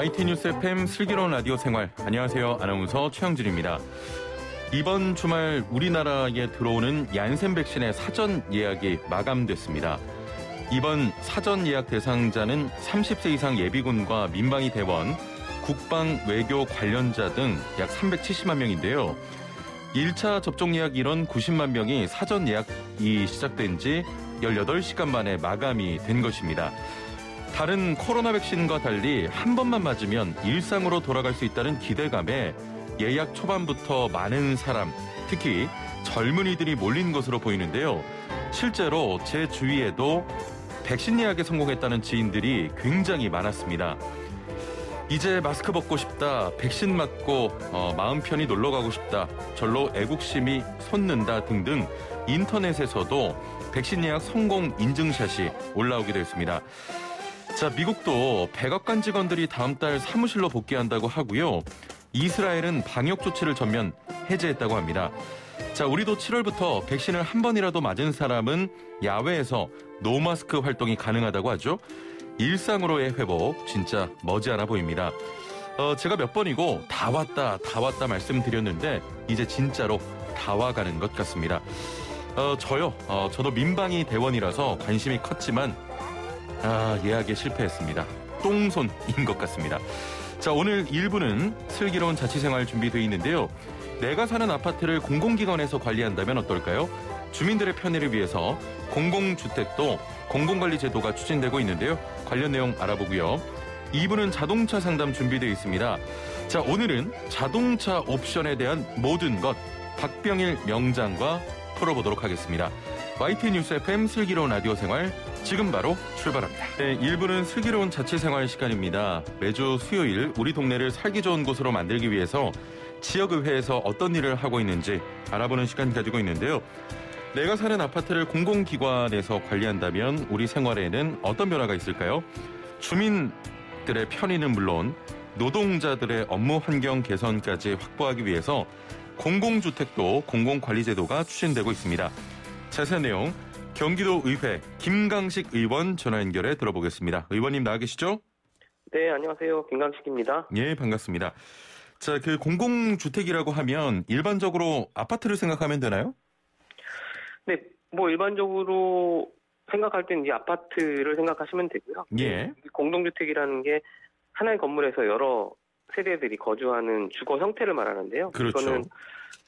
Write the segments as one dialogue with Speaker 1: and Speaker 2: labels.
Speaker 1: YT 뉴스 FM 슬기로운 라디오 생활. 안녕하세요. 아나운서 최영진입니다. 이번 주말 우리나라에 들어오는 얀센 백신의 사전 예약이 마감됐습니다. 이번 사전 예약 대상자는 30세 이상 예비군과 민방위 대원, 국방 외교 관련자 등 약 370만 명인데요. 1차 접종 예약 인원 90만 명이 사전 예약이 시작된 지 18시간 만에 마감이 된 것입니다. 다른 코로나 백신과 달리 한 번만 맞으면 일상으로 돌아갈 수 있다는 기대감에 예약 초반부터 많은 사람, 특히 젊은이들이 몰린 것으로 보이는데요. 실제로 제 주위에도 백신 예약에 성공했다는 지인들이 굉장히 많았습니다. 이제 마스크 벗고 싶다, 백신 맞고 마음 편히 놀러 가고 싶다, 절로 애국심이 솟는다 등등 인터넷에서도 백신 예약 성공 인증샷이 올라오기도 했습니다. 자, 미국도 백악관 직원들이 다음 달 사무실로 복귀한다고 하고요. 이스라엘은 방역 조치를 전면 해제했다고 합니다. 자, 우리도 7월부터 백신을 한 번이라도 맞은 사람은 야외에서 노마스크 활동이 가능하다고 하죠. 일상으로의 회복 진짜 머지않아 보입니다. 제가 몇 번이고 다 왔다 말씀드렸는데 이제 진짜로 다 와가는 것 같습니다. 저도 민방위 대원이라서 관심이 컸지만 예약에 실패했습니다. 똥손인 것 같습니다. 자, 오늘 1부는 슬기로운 자취생활 준비되어 있는데요. 내가 사는 아파트를 공공기관에서 관리한다면 어떨까요? 주민들의 편의를 위해서 공공주택도 공공관리 제도가 추진되고 있는데요. 관련 내용 알아보고요. 2부는 자동차 상담 준비되어 있습니다. 자, 오늘은 자동차 옵션에 대한 모든 것 박병일 명장과 풀어보도록 하겠습니다. YT 뉴스 FM 슬기로운 라디오 생활 지금 바로 출발합니다. 네, 1부는 슬기로운 자취생활 시간입니다. 매주 수요일 우리 동네를 살기 좋은 곳으로 만들기 위해서 지역의회에서 어떤 일을 하고 있는지 알아보는 시간 가지고 있는데요. 내가 사는 아파트를 공공기관에서 관리한다면 우리 생활에는 어떤 변화가 있을까요? 주민들의 편의는 물론 노동자들의 업무 환경 개선까지 확보하기 위해서 공공주택도 공공관리제도가 추진되고 있습니다. 자세한 내용 경기도 의회 김강식 의원 전화 연결해 들어보겠습니다. 의원님 나와 계시죠?
Speaker 2: 네, 안녕하세요. 김강식입니다.
Speaker 1: 예, 반갑습니다. 자, 그 공공주택이라고 하면 일반적으로 아파트를 생각하면 되나요? 네,
Speaker 2: 일반적으로 생각할 때는 이제 아파트를 생각하시면 되고요.
Speaker 1: 예.
Speaker 2: 공동주택이라는 게 하나의 건물에서 여러 세대들이 거주하는 주거 형태를 말하는데요.
Speaker 1: 그렇죠.
Speaker 2: 이거는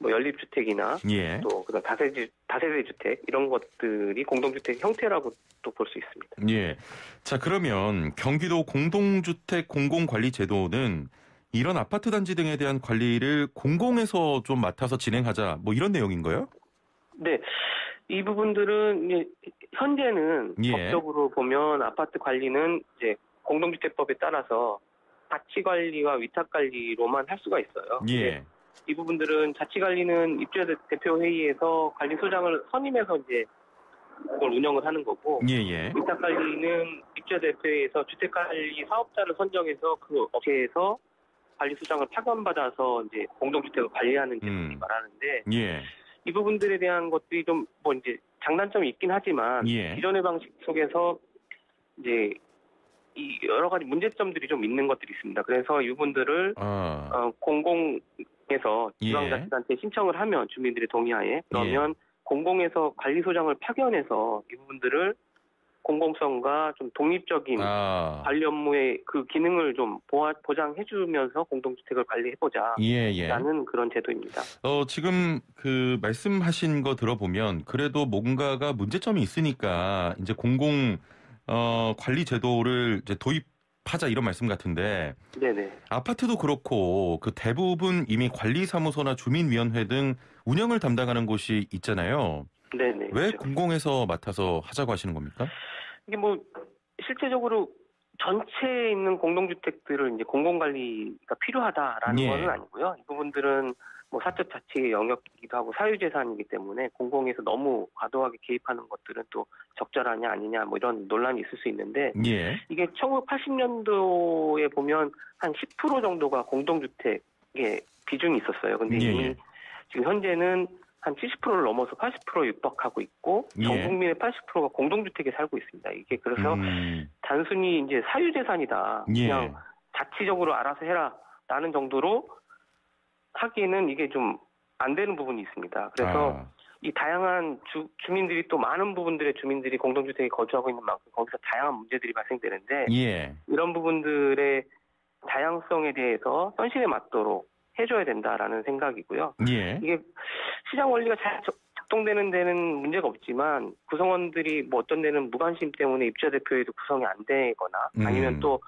Speaker 2: 연립주택이나
Speaker 1: 예.
Speaker 2: 또 그다음 다세대 주택 이런 것들이 공동주택 형태라고 또 볼 수 있습니다.
Speaker 1: 예. 자, 그러면 경기도 공동주택 공공관리제도는 이런 아파트 단지 등에 대한 관리를 공공에서 좀 맡아서 진행하자 이런 내용인가요?
Speaker 2: 네. 이 부분들은 현재는
Speaker 1: 예.
Speaker 2: 법적으로 보면 아파트 관리는 이제 공동주택법에 따라서 자치관리와 위탁관리로만 할 수가 있어요.
Speaker 1: 예.
Speaker 2: 이 부분들은 자치관리는 입주대표회의에서 관리소장을 선임해서 이제 그걸 운영을 하는 거고,
Speaker 1: 예.
Speaker 2: 위탁관리는 입주대표회의에서 주택관리 사업자를 선정해서 그 업체에서 관리소장을 파견받아서 이제 공동주택을 관리하는 제도를 말하는데,
Speaker 1: 예.
Speaker 2: 이 부분들에 대한 것들이 좀 이제 장단점이 있긴 하지만
Speaker 1: 예.
Speaker 2: 기존의 방식 속에서 이제 이 여러 가지 문제점들이 좀 있는 것들이 있습니다. 그래서 이분들을 공공에서 지방자치단체에 신청을 하면 주민들의 동의하에 그러면 공공에서 관리소장을 파견해서 이 부분들을 공공성과 좀 독립적인 관리 업무의 그 기능을 좀 보장해주면서 공동주택을 관리해보자. 라는 그런 제도입니다.
Speaker 1: 지금 그 말씀하신 거 들어보면 그래도 뭔가가 문제점이 있으니까 이제 공공 관리 제도를 이제 도입하자 이런 말씀 같은데.
Speaker 2: 네네.
Speaker 1: 아파트도 그렇고 그 대부분 이미 관리사무소나 주민위원회 등 운영을 담당하는 곳이 있잖아요.
Speaker 2: 네네.
Speaker 1: 왜
Speaker 2: 그렇죠.
Speaker 1: 공공에서 맡아서 하자고 하시는 겁니까?
Speaker 2: 이게 실제적으로 전체에 있는 공동주택들을 이제 공공관리가 필요하다라는 건 아니고요. 이 부분들은 사적 자치의 영역이기도 하고 사유재산이기 때문에 공공에서 너무 과도하게 개입하는 것들은 또 적절하냐 아니냐 이런 논란이 있을 수 있는데 이게 1980년도에 보면 한 10% 정도가 공동주택의 비중이 있었어요. 근데 이미 지금 현재는 한 70%를 넘어서 80%에 육박하고 있고 전 국민의 80%가 공동주택에 살고 있습니다. 이게 그래서 단순히 이제 사유재산이다. 그냥 자치적으로 알아서 해라라는 정도로 하기에는 이게 좀 안 되는 부분이 있습니다. 그래서 이 다양한 주민들이 또 많은 부분들의 주민들이 공동주택에 거주하고 있는 만큼 거기서 다양한 문제들이 발생되는데
Speaker 1: 예.
Speaker 2: 이런 부분들의 다양성에 대해서 현실에 맞도록 해줘야 된다라는 생각이고요.
Speaker 1: 예.
Speaker 2: 이게 시장 원리가 잘 작동되는 데는 문제가 없지만 구성원들이 뭐 어떤 데는 무관심 때문에 입주자 대표회도 구성이 안 되거나 아니면 또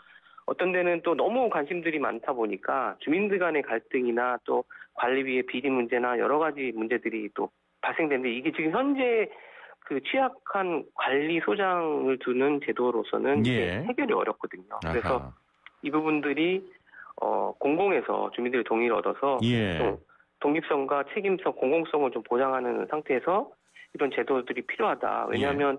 Speaker 2: 어떤 데는 또 너무 관심들이 많다 보니까 주민들 간의 갈등이나 또 관리비의 비리 문제나 여러 가지 문제들이 또 발생되는데 이게 지금 현재 그 취약한 관리소장을 두는 제도로서는
Speaker 1: 예.
Speaker 2: 해결이 어렵거든요.
Speaker 1: 아하.
Speaker 2: 그래서 이 부분들이 공공에서 주민들의 동의를 얻어서
Speaker 1: 예.
Speaker 2: 좀 독립성과 책임성, 공공성을 좀 보장하는 상태에서 이런 제도들이 필요하다. 왜냐하면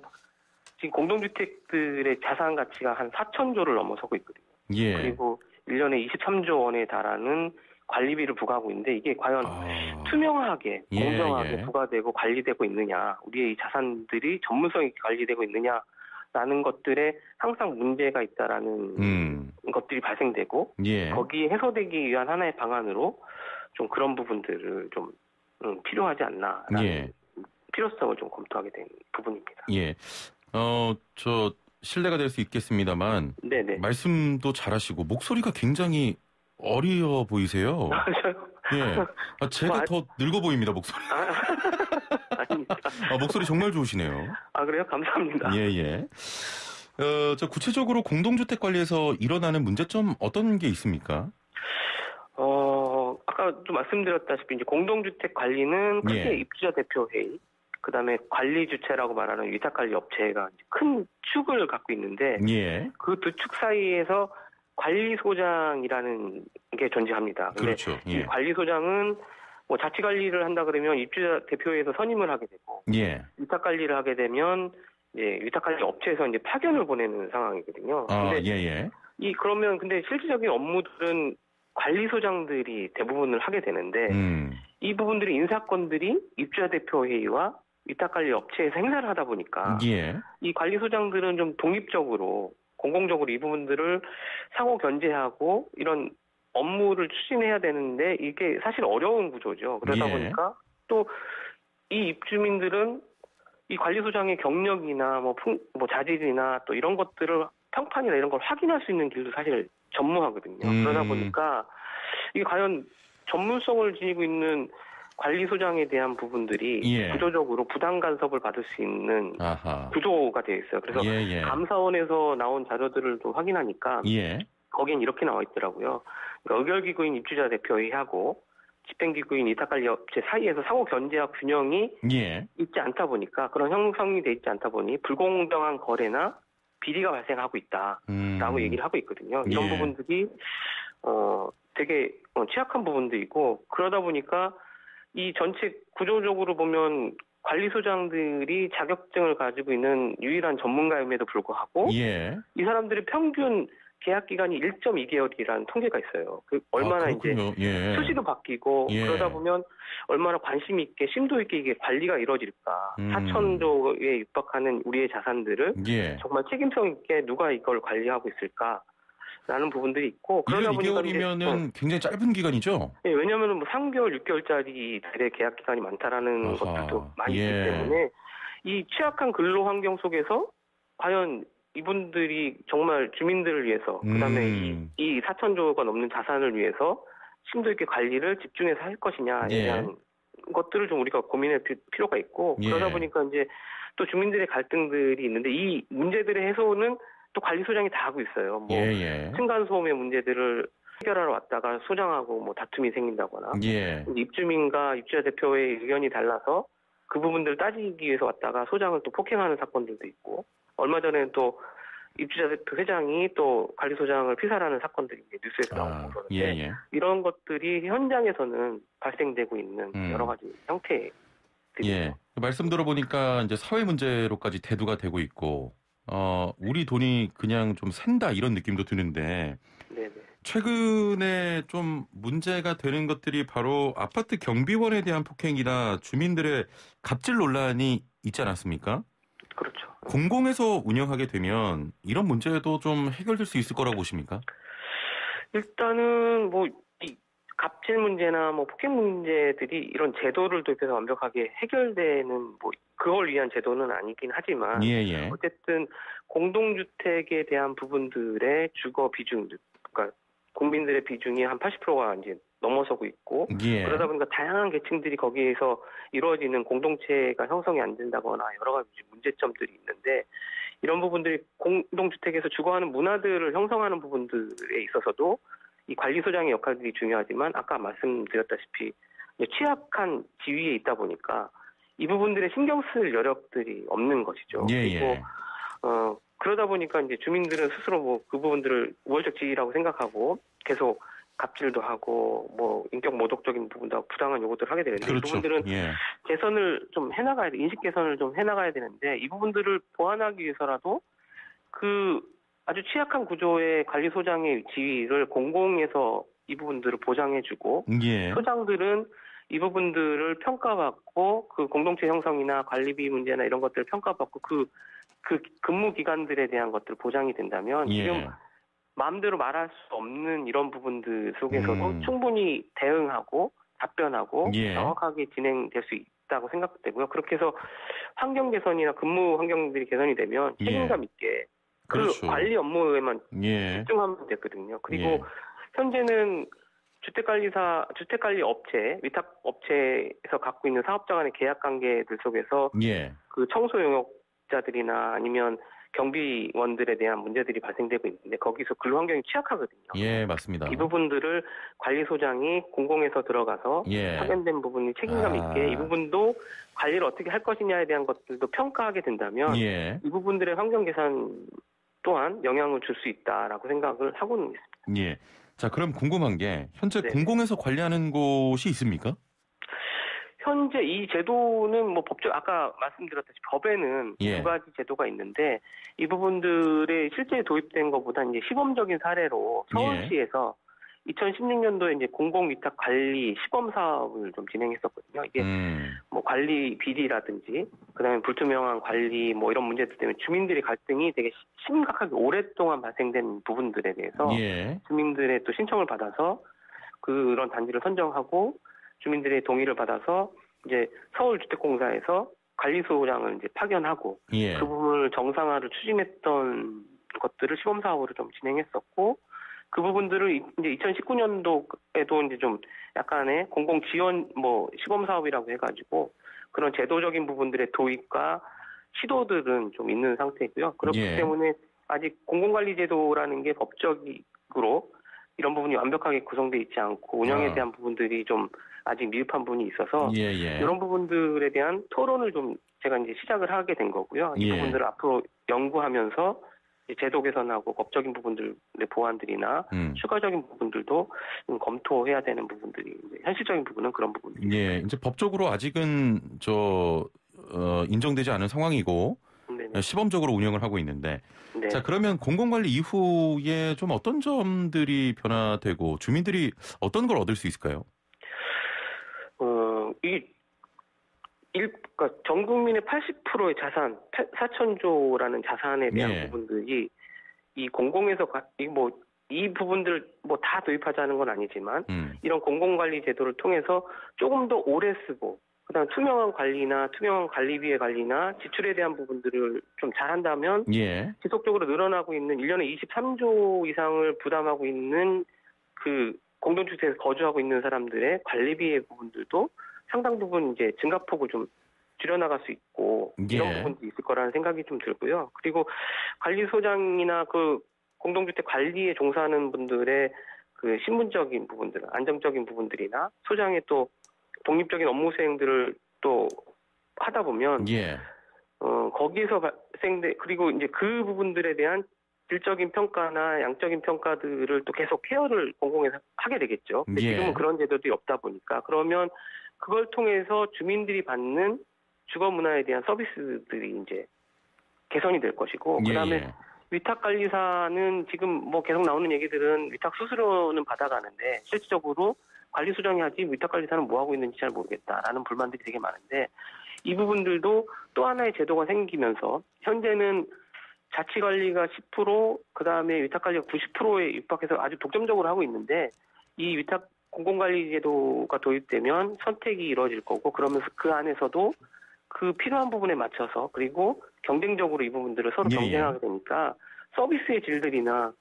Speaker 2: 지금 공동주택들의 자산 가치가 한 4천조를 넘어서고 있거든요.
Speaker 1: 예.
Speaker 2: 그리고 1년에 23조 원에 달하는 관리비를 부과하고 있는데 이게 과연 투명하게, 공정하게 부과되고 관리되고 있느냐, 우리의 이 자산들이 전문성 있게 관리되고 있느냐라는 것들에 항상 문제가 있다라는 것들이 발생되고 거기에 해소되기 위한 하나의 방안으로 좀 그런 부분들을 좀 필요하지 않나라는 필요성을 좀 검토하게 된 부분입니다.
Speaker 1: 예. 저 신뢰가 될 수 있겠습니다만
Speaker 2: 네네.
Speaker 1: 말씀도 잘하시고 목소리가 굉장히 어려 보이세요.
Speaker 2: 맞아요.
Speaker 1: 예. 제가 더 늙어 보입니다, 목소리.
Speaker 2: 아닙니다.
Speaker 1: 목소리 정말 좋으시네요.
Speaker 2: 그래요? 감사합니다.
Speaker 1: 예. 저 구체적으로 공동주택 관리에서 일어나는 문제점 어떤 게 있습니까?
Speaker 2: 아까 좀 말씀드렸다시피 이제 공동주택 관리는 크게 입주자 대표 회의, 그다음에 관리 주체라고 말하는 위탁관리 업체가 큰 축을 갖고 있는데 그 두 축 사이에서 관리소장이라는 게 존재합니다.
Speaker 1: 그렇죠.
Speaker 2: 이 관리소장은 뭐 자치 관리를 한다 그러면 입주자 대표회에서 선임을 하게 되고 위탁 관리를 하게 되면 이제 위탁 관리 업체에서 이제 파견을 보내는 상황이거든요. 그러면 근데 실질적인 업무들은 관리소장들이 대부분을 하게 되는데 이 부분들이 인사권들이 입주자 대표회의와 위탁관리 업체에서 행사를 하다 보니까 이 관리소장들은 좀 독립적으로 공공적으로 이 부분들을 상호 견제하고 이런 업무를 추진해야 되는데 이게 사실 어려운 구조죠. 그러다 보니까 또 이 입주민들은 이 관리소장의 경력이나 뭐 자질이나 또 이런 것들을 평판이나 이런 걸 확인할 수 있는 길도 사실 전무하거든요. 그러다 보니까 이게 과연 전문성을 지니고 있는 관리소장에 대한 부분들이 구조적으로 부당 간섭을 받을 수 있는 구조가 되어 있어요. 그래서 감사원에서 나온 자료들을 좀 확인하니까 거기엔 이렇게 나와 있더라고요. 그러니까 의결기구인 입주자 대표회의하고 집행기구인 위탁관리업체 사이에서 상호 견제와 균형이 있지 않다 보니까 그런 형성이 돼 있지 않다 보니 불공정한 거래나 비리가 발생하고 있다라고 얘기를 하고 있거든요. 이런 부분들이 되게 취약한 부분도 있고 그러다 보니까 이 전체 구조적으로 보면 관리소장들이 자격증을 가지고 있는 유일한 전문가임에도 불구하고 이 사람들의 평균 계약 기간이 1.2개월이라는 통계가 있어요. 얼마나 이제 수시로 바뀌고 그러다 보면 얼마나 관심 있게 심도 있게 이게 관리가 이루어질까. 4천조에 육박하는 우리의 자산들을 정말 책임성 있게 누가 이걸 관리하고 있을까. 라는 부분들이 있고 그러다 보니까
Speaker 1: 2개월이면은 굉장히 짧은 기간이죠.
Speaker 2: 왜냐하면 뭐 3개월, 6개월짜리 계약 기간이 많다라는 것들도 많이 있기 때문에 이 취약한 근로 환경 속에서 과연 이분들이 정말 주민들을 위해서 그다음에 이 4천조가 넘는 자산을 위해서 심도 있게 관리를 집중해서 할 것이냐에 대한 것들을 좀 우리가 고민할 필요가 있고 그러다 보니까 이제 또 주민들의 갈등들이 있는데 이 문제들의 해소는 또 관리소장이 다 하고 있어요. 뭐 층간소음의 문제들을 해결하러 왔다가 소장하고 뭐 다툼이 생긴다거나 입주민과 입주자 대표의 의견이 달라서 그 부분들을 따지기 위해서 왔다가 소장을 또 폭행하는 사건들도 있고 얼마 전에는 또 입주자 대표 회장이 또 관리소장을 피살하는 사건들이 뉴스에서 나오고 그러는데 이런 것들이 현장에서는 발생되고 있는 여러 가지 형태들이에요.
Speaker 1: 말씀 들어보니까 이제 사회 문제로까지 대두가 되고 있고 우리 돈이 그냥 좀 샌다 이런 느낌도 드는데 최근에 좀 문제가 되는 것들이 바로 아파트 경비원에 대한 폭행이나 주민들의 갑질 논란이 있지 않았습니까?
Speaker 2: 그렇죠.
Speaker 1: 공공에서 운영하게 되면 이런 문제도 좀 해결될 수 있을 거라고 보십니까?
Speaker 2: 일단은 뭐 이 갑질 문제나 뭐 폭행 문제들이 이런 제도를 도입해서 완벽하게 해결되는 뭐 그걸 위한 제도는 아니긴 하지만
Speaker 1: 예.
Speaker 2: 어쨌든 공동주택에 대한 부분들의 주거 비중, 그러니까 국민들의 비중이 한 80%가 이제 넘어서고 있고
Speaker 1: 예.
Speaker 2: 그러다 보니까 다양한 계층들이 거기에서 이루어지는 공동체가 형성이 안 된다거나 여러 가지 문제점들이 있는데 이런 부분들이 공동주택에서 주거하는 문화들을 형성하는 부분들에 있어서도 이 관리소장의 역할들이 중요하지만 아까 말씀드렸다시피 취약한 지위에 있다 보니까 이 부분들에 신경 쓸 여력들이 없는 것이죠.
Speaker 1: 예.
Speaker 2: 그리고 그러다 보니까 이제 주민들은 스스로 뭐 그 부분들을 우월적 지위라고 생각하고 계속 갑질도 하고 뭐 인격 모독적인 부분도 하고 부당한 요구들을 하게 되는데
Speaker 1: 그렇죠.
Speaker 2: 이 부분들은 개선을 좀 해나가야 돼, 인식 개선을 좀 해나가야 되는데 이 부분들을 보완하기 위해서라도 그 아주 취약한 구조의 관리소장의 지위를 공공에서 이 부분들을 보장해주고 소장들은 이 부분들을 평가받고 그 공동체 형성이나 관리비 문제나 이런 것들을 평가받고 그 근무 기간들에 대한 것들 보장이 된다면 지금 마음대로 말할 수 없는 이런 부분들 속에서도 충분히 대응하고 답변하고 정확하게 진행될 수 있다고 생각되고요. 그렇게 해서 환경 개선이나 근무 환경들이 개선이 되면 책임감 있게 그 관리 업무에만 집중하면 되거든요. 그리고 현재는 주택관리 업체, 위탁 업체에서 갖고 있는 사업자 간의 계약 관계들 속에서 그 청소 용역자들이나 아니면 경비원들에 대한 문제들이 발생되고 있는데 거기서 근로 환경이 취약하거든요.
Speaker 1: 예, 맞습니다.
Speaker 2: 이 부분들을 관리소장이 공공에서 들어가서 확인된 부분이 책임감 있게 이 부분도 관리를 어떻게 할 것이냐에 대한 것들도 평가하게 된다면 이 부분들의 환경 개선 또한 영향을 줄 수 있다라고 생각을 하고는 있습니다.
Speaker 1: 자, 그럼 궁금한 게 현재 공공에서 관리하는 곳이 있습니까?
Speaker 2: 현재 이 제도는 뭐 아까 말씀드렸다시피 법에는 두 가지 제도가 있는데 이 부분들이 실제 도입된 것보다 이제 시범적인 사례로 서울시에서 2016년도에 이제 공공위탁 관리 시범 사업을 좀 진행했었거든요. 이게 뭐 관리 비리라든지 그다음에 불투명한 관리 뭐 이런 문제들 때문에 주민들의 갈등이 되게 심각하게 오랫동안 발생된 부분들에 대해서 주민들의 또 신청을 받아서 그런 단지를 선정하고 주민들의 동의를 받아서 이제 서울주택공사에서 관리소장을 이제 파견하고 그 부분을 정상화를 추진했던 것들을 시범 사업으로 좀 진행했었고 그 부분들을 이제 2019년도에도 이제 좀 약간의 공공 지원 뭐 시범 사업이라고 해가지고 그런 제도적인 부분들의 도입과 시도들은 좀 있는 상태이고요. 그렇기 때문에 아직 공공관리제도라는 게 법적으로 이런 부분이 완벽하게 구성되어 있지 않고 운영에 대한 부분들이 좀 아직 미흡한 부분이 있어서 이런 부분들에 대한 토론을 좀 제가 이제 시작을 하게 된 거고요. 이 부분들을 앞으로 연구하면서 제도 개선하고 법적인 부분들의 보완들이나 추가적인 부분들도 검토해야 되는 부분들이 이제 현실적인 부분은 그런 부분들이
Speaker 1: 이제 법적으로 아직은 인정되지 않은 상황이고 시범적으로 운영을 하고 있는데 자, 그러면 공공관리 이후에 좀 어떤 점들이 변화되고 주민들이 어떤 걸 얻을 수 있을까요?
Speaker 2: 그러니까 전 국민의 80%의 자산, 4천조라는 자산에 대한 부분들이 이 공공에서 이 부분들 뭐 다 도입하자는 건 아니지만 이런 공공관리 제도를 통해서 조금 더 오래 쓰고 그다음 투명한 관리나 투명한 관리비의 관리나 지출에 대한 부분들을 좀 잘한다면 지속적으로 늘어나고 있는 1년에 23조 이상을 부담하고 있는 그 공동주택에서 거주하고 있는 사람들의 관리비의 부분들도 상당 부분 이제 증가폭을 좀 줄여나갈 수 있고 이런 부분도 있을 거라는 생각이 좀 들고요. 그리고 관리소장이나 그 공동주택 관리에 종사하는 분들의 그 신분적인 부분들, 안정적인 부분들이나 소장의 또 독립적인 업무 수행들을 또 하다 보면 거기에서 그리고 이제 그 부분들에 대한 질적인 평가나 양적인 평가들을 또 계속 케어를 공공에서 하게 되겠죠. 근데 지금은 그런 제도들이 없다 보니까 그러면 그걸 통해서 주민들이 받는 주거 문화에 대한 서비스들이 이제 개선이 될 것이고 그다음에 위탁관리사는 지금 뭐 계속 나오는 얘기들은 위탁 수수료는 받아가는데 실질적으로 관리소장이 하지 위탁관리사는 뭐 하고 있는지 잘 모르겠다라는 불만들이 되게 많은데 이 부분들도 또 하나의 제도가 생기면서 현재는 자치관리가 10%, 그다음에 위탁관리가 90%에 육박해서 아주 독점적으로 하고 있는데 이 위탁 공공관리제도가 도입되면 선택이 이루어질 거고 그러면서 그 안에서도 그 필요한 부분에 맞춰서 그리고 경쟁적으로 이 부분들을 서로 경쟁하게 되니까 서비스의 질들이나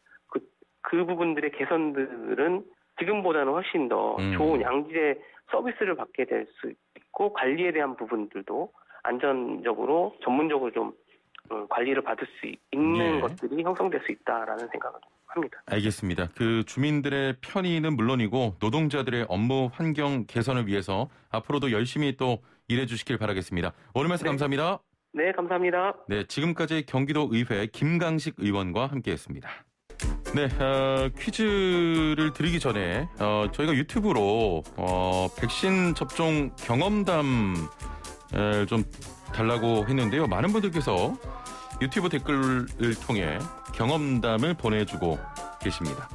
Speaker 2: 그 부분들의 개선들은 지금보다는 훨씬 더 좋은 양질의 서비스를 받게 될 수 있고 관리에 대한 부분들도 안전적으로 전문적으로 좀 관리를 받을 수 있는 것들이 형성될 수 있다라는 생각을 합니다.
Speaker 1: 알겠습니다. 그 주민들의 편의는 물론이고 노동자들의 업무 환경 개선을 위해서 앞으로도 열심히 또 일해 주시길 바라겠습니다. 오늘 말씀 감사합니다.
Speaker 2: 네, 감사합니다.
Speaker 1: 네, 지금까지 경기도의회 김강식 의원과 함께했습니다. 네, 퀴즈를 드리기 전에 저희가 유튜브로 백신 접종 경험담을 좀 달라고 했는데요. 많은 분들께서 유튜브 댓글을 통해 경험담을 보내주고 계십니다.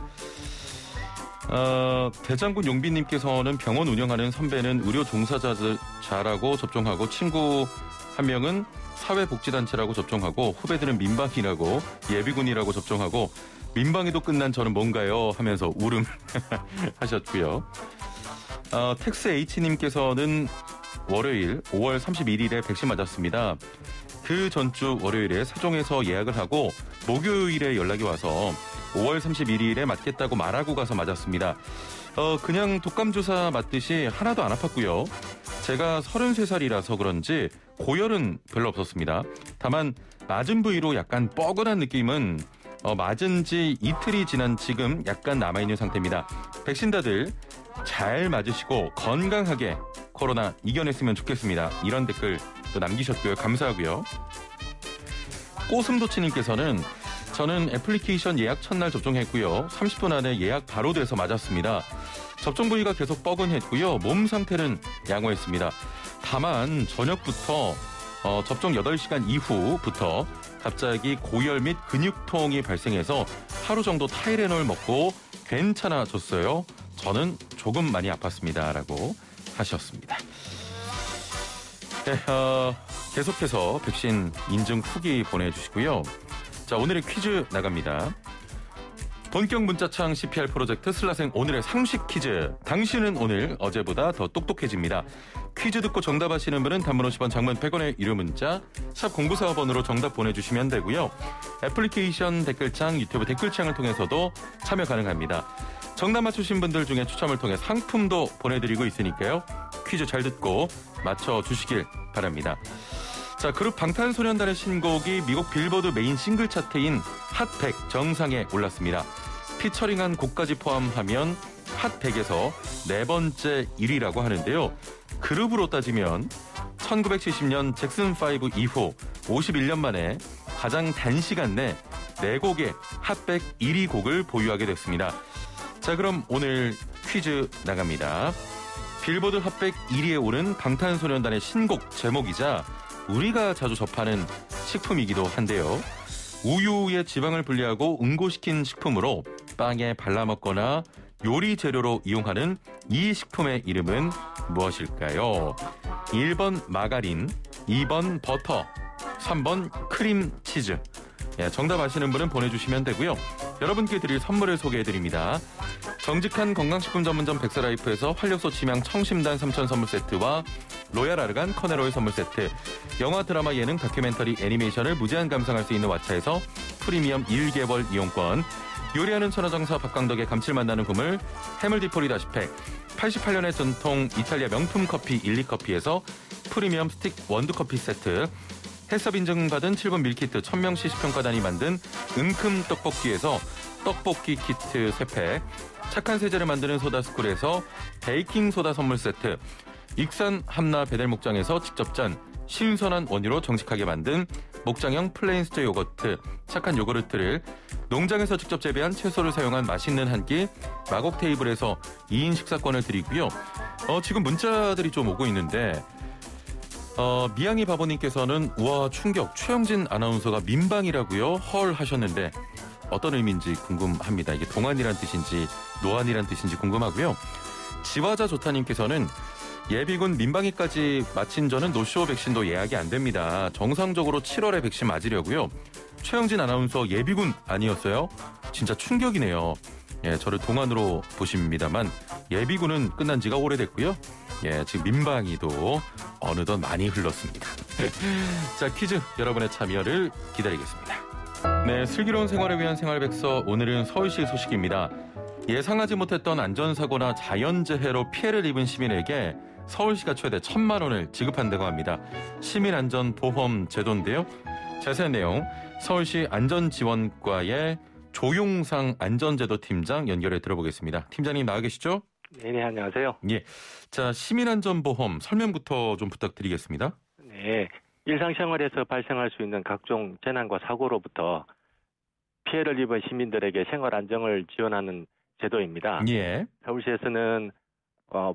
Speaker 1: 대장군 용빈님께서는 병원 운영하는 선배는 의료 종사자라고 접종하고 친구 한 명은 사회복지단체라고 접종하고 후배들은 민방이라고 예비군이라고 접종하고 민방위도 끝난 저는 뭔가요? 하면서 울음 하셨고요. 텍스 H님께서는 월요일 5월 31일에 백신 맞았습니다. 그 전주 월요일에 세종에서 예약을 하고 목요일에 연락이 와서 5월 31일에 맞겠다고 말하고 가서 맞았습니다. 그냥 독감주사 맞듯이 하나도 안 아팠고요. 제가 33살이라서 그런지 고열은 별로 없었습니다. 다만 맞은 부위로 약간 뻐근한 느낌은 맞은 지 이틀이 지난 지금 약간 남아있는 상태입니다. 백신 다들 잘 맞으시고 건강하게 코로나 이겨냈으면 좋겠습니다. 이런 댓글 또 남기셨고요. 감사하고요. 꼬슴도치님께서는 저는 애플리케이션 예약 첫날 접종했고요. 30분 안에 예약 바로 돼서 맞았습니다. 접종 부위가 계속 뻐근했고요. 몸 상태는 양호했습니다. 다만 저녁부터 접종 8시간 이후부터 갑자기 고열 및 근육통이 발생해서 하루 정도 타이레놀 먹고 괜찮아졌어요. 저는 조금 많이 아팠습니다. 라고 하셨습니다. 네, 계속해서 백신 인증 후기 보내주시고요. 자, 오늘의 퀴즈 나갑니다. 본격 문자창 CPR 프로젝트 슬라생 오늘의 상식 퀴즈. 당신은 오늘 어제보다 더 똑똑해집니다. 퀴즈 듣고 정답하시는 분은 단문 50원, 장문 100원의 유료 문자 샵 0945번으로 정답 보내주시면 되고요. 애플리케이션 댓글창, 유튜브 댓글창을 통해서도 참여 가능합니다. 정답 맞추신 분들 중에 추첨을 통해 상품도 보내드리고 있으니까요. 퀴즈 잘 듣고 맞춰주시길 바랍니다. 자, 그룹 방탄소년단의 신곡이 미국 빌보드 메인 싱글 차트인 핫100 정상에 올랐습니다. 피처링한 곡까지 포함하면 핫100에서 네 번째 1위라고 하는데요. 그룹으로 따지면 1970년 잭슨5 이후 51년 만에 가장 단시간 내 4곡의 핫100 1위 곡을 보유하게 됐습니다. 자, 그럼 오늘 퀴즈 나갑니다. 빌보드 핫100 1위에 오른 방탄소년단의 신곡 제목이자 우리가 자주 접하는 식품이기도 한데요. 우유에 지방을 분리하고 응고시킨 식품으로 빵에 발라 먹거나 요리 재료로 이용하는 이 식품의 이름은 무엇일까요? 1번 마가린, 2번 버터, 3번 크림치즈. 정답 아시는 분은 보내주시면 되고요. 여러분께 드릴 선물을 소개해드립니다. 정직한 건강식품 전문점 백서라이프에서 활력소 치명 청심단 3천 선물 세트와 로얄 아르간 커네로의 선물 세트, 영화 드라마 예능 다큐멘터리 애니메이션을 무제한 감상할 수 있는 왓챠에서 프리미엄 1개월 이용권, 요리하는 천하장사 박강덕의 감칠맛 나는 국물 해물디포리 다시팩, 88년의 전통 이탈리아 명품 커피 1리커피에서 프리미엄 스틱 원두커피 세트, 해썹 인증받은 7분 밀키트 1000명 시식평가단이 만든 은큼 떡볶이에서 떡볶이 키트 3팩, 착한 세제를 만드는 소다스쿨에서 베이킹소다 선물 세트, 익산 함나 배달 목장에서 직접 짠 신선한 원유로 정직하게 만든 목장형 플레인스트 요거트, 착한 요구르트를 농장에서 직접 재배한 채소를 사용한 맛있는 한 끼 마곡 테이블에서 2인 식사권을 드리고요. 지금 문자들이 좀 오고 있는데 미양이 바보님께서는 우와 충격, 최영진 아나운서가 민방이라고요? 헐 하셨는데 어떤 의미인지 궁금합니다. 이게 동안이란 뜻인지 노안이란 뜻인지 궁금하고요. 지화자 조타님께서는 예비군 민방위까지 마친 저는 노쇼 백신도 예약이 안 됩니다. 정상적으로 7월에 백신 맞으려고요. 최영진 아나운서 예비군 아니었어요? 진짜 충격이네요. 예, 저를 동안으로 보십니다만 예비군은 끝난 지가 오래됐고요. 예, 지금 민방위도 어느덧 많이 흘렀습니다. 자, 퀴즈 여러분의 참여를 기다리겠습니다. 네, 슬기로운 생활을 위한 생활백서, 오늘은 서울시 소식입니다. 예상하지 못했던 안전사고나 자연재해로 피해를 입은 시민에게 서울시가 최대 1,000만 원을 지급한다고 합니다. 시민안전보험 제도인데요. 자세한 내용 서울시 안전지원과의 조용상 안전제도 팀장 연결해 들어보겠습니다. 팀장님 나와 계시죠?
Speaker 3: 네, 안녕하세요.
Speaker 1: 예. 자, 시민안전보험 설명부터 좀 부탁드리겠습니다.
Speaker 3: 네, 일상생활에서 발생할 수 있는 각종 재난과 사고로부터 피해를 입은 시민들에게 생활 안정을 지원하는 제도입니다.
Speaker 1: 예.
Speaker 3: 서울시에서는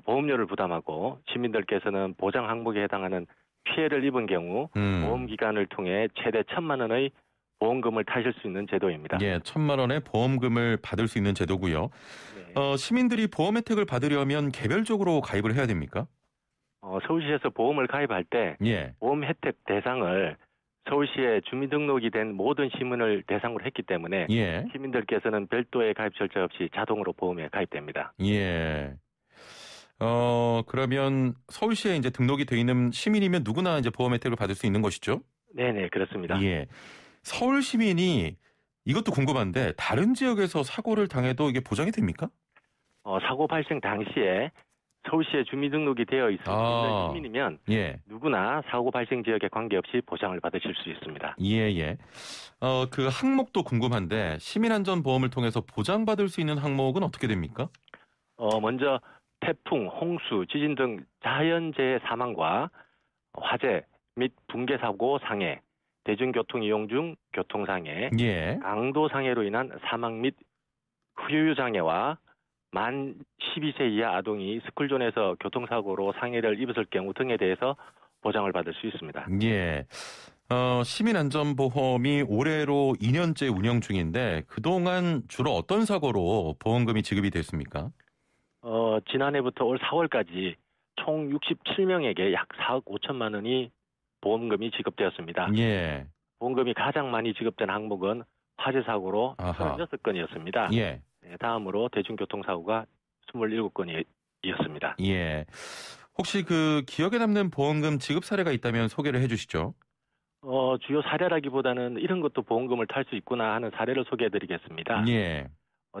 Speaker 3: 보험료를 부담하고 시민들께서는 보장 항목에 해당하는 피해를 입은 경우 보험기관을 통해 최대 1,000만 원의 보험금을 타실 수 있는 제도입니다.
Speaker 1: 예, 1,000만 원의 보험금을 받을 수 있는 제도고요.
Speaker 3: 네.
Speaker 1: 시민들이 보험 혜택을 받으려면 개별적으로 가입을 해야 됩니까?
Speaker 3: 서울시에서 보험을 가입할 때
Speaker 1: 예.
Speaker 3: 보험 혜택 대상을 서울시에 주민등록이 된 모든 시민을 대상으로 했기 때문에
Speaker 1: 예.
Speaker 3: 시민들께서는 별도의 가입 절차 없이 자동으로 보험에 가입됩니다.
Speaker 1: 예. 그러면 서울시에 이제 등록이 돼 있는 시민이면 누구나 이제 보험 혜택을 받을 수 있는 것이죠?
Speaker 3: 네네, 그렇습니다.
Speaker 1: 예. 서울 시민이 이것도 궁금한데 다른 지역에서 사고를 당해도 이게 보장이 됩니까?
Speaker 3: 사고 발생 당시에 서울시에 주민등록이 되어 있는 시민이면
Speaker 1: 예.
Speaker 3: 누구나 사고 발생 지역에 관계없이 보장을 받으실 수 있습니다.
Speaker 1: 예. 그 항목도 궁금한데 시민안전보험을 통해서 보장받을 수 있는 항목은 어떻게 됩니까?
Speaker 3: 먼저 태풍, 홍수, 지진 등 자연재해 사망과 화재 및 붕괴 사고 상해, 대중교통 이용 중 교통상해,
Speaker 1: 예.
Speaker 3: 강도 상해로 인한 사망 및 후유장애와 만 12세 이하 아동이 스쿨존에서 교통사고로 상해를 입었을 경우 등에 대해서 보장을 받을 수 있습니다.
Speaker 1: 예. 시민안전보험이 올해로 2년째 운영 중인데 그동안 주로 어떤 사고로 보험금이 지급이 됐습니까?
Speaker 3: 지난해부터 올 4월까지 총 67명에게 약 4억 5천만 원이 보험금이 지급되었습니다.
Speaker 1: 예.
Speaker 3: 보험금이 가장 많이 지급된 항목은 화재 사고로
Speaker 1: 아하.
Speaker 3: 36건이었습니다.
Speaker 1: 예.
Speaker 3: 네, 다음으로 대중교통사고가 27건이었습니다.
Speaker 1: 예. 혹시 그 기억에 남는 보험금 지급 사례가 있다면 소개를 해 주시죠.
Speaker 3: 주요 사례라기보다는 이런 것도 보험금을 탈 수 있구나 하는 사례를 소개해드리겠습니다.
Speaker 1: 예.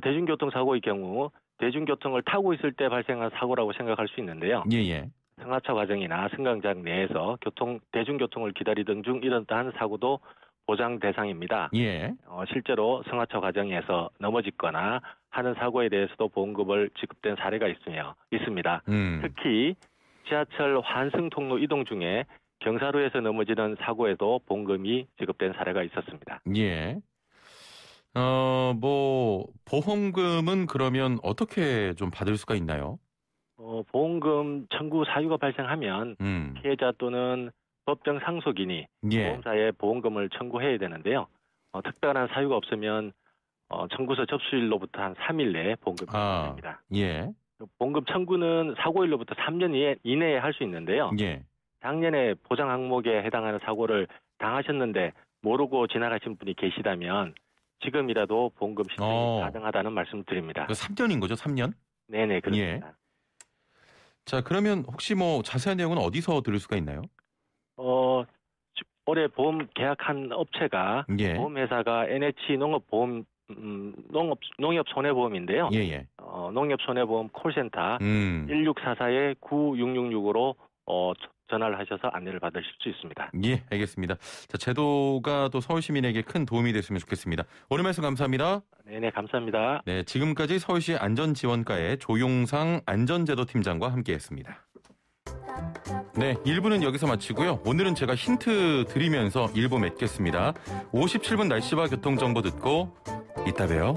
Speaker 3: 대중교통사고의 경우 대중교통을 타고 있을 때 발생한 사고라고 생각할 수 있는데요.
Speaker 1: 예.
Speaker 3: 승하차 과정이나 승강장 내에서 대중교통을 기다리던 중 일어난 사고도 보장 대상입니다.
Speaker 1: 예.
Speaker 3: 실제로 승하차 과정에서 넘어지거나 하는 사고에 대해서도 보험금을 지급된 사례가 있습니다. 특히 지하철 환승 통로 이동 중에 경사로에서 넘어지는 사고에도 보험금이 지급된 사례가 있었습니다.
Speaker 1: 예. 보험금은 그러면 어떻게 좀 받을 수가 있나요?
Speaker 3: 보험금 청구 사유가 발생하면 피해자 또는 법정 상속인이
Speaker 1: 예.
Speaker 3: 보험사에 보험금을 청구해야 되는데요. 특별한 사유가 없으면 청구서 접수일로부터 한 3일 내에 보험금이 청구됩니다.
Speaker 1: 예.
Speaker 3: 보험금 청구는 사고일로부터 3년 이내에 할 수 있는데요.
Speaker 1: 예.
Speaker 3: 작년에 보장 항목에 해당하는 사고를 당하셨는데 모르고 지나가신 분이 계시다면 지금이라도 보험금 신청이 가능하다는 말씀을 드립니다.
Speaker 1: 3년인 거죠? 3년?
Speaker 3: 네네, 그렇습니다.
Speaker 1: 예. 자, 그러면 혹시 자세한 내용은 어디서 들을 수가 있나요?
Speaker 3: 올해 보험 계약한 업체가
Speaker 1: 예.
Speaker 3: 보험회사가 NH 농업보험 농협 손해보험인데요.
Speaker 1: 예.
Speaker 3: 농협 손해보험 콜센터 1644-9666으로 전화를 하셔서 안내를 받으실 수 있습니다.
Speaker 1: 예, 알겠습니다. 자, 제도가 또 서울 시민에게 큰 도움이 됐으면 좋겠습니다. 오늘 말씀 감사합니다.
Speaker 3: 네네, 감사합니다.
Speaker 1: 네, 지금까지 서울시 안전지원과의 조용상 안전제도 팀장과 함께했습니다. 네, 1부는 여기서 마치고요. 오늘은 제가 힌트 드리면서 1부 맺겠습니다. 57분 날씨와 교통정보 듣고 이따 봬요.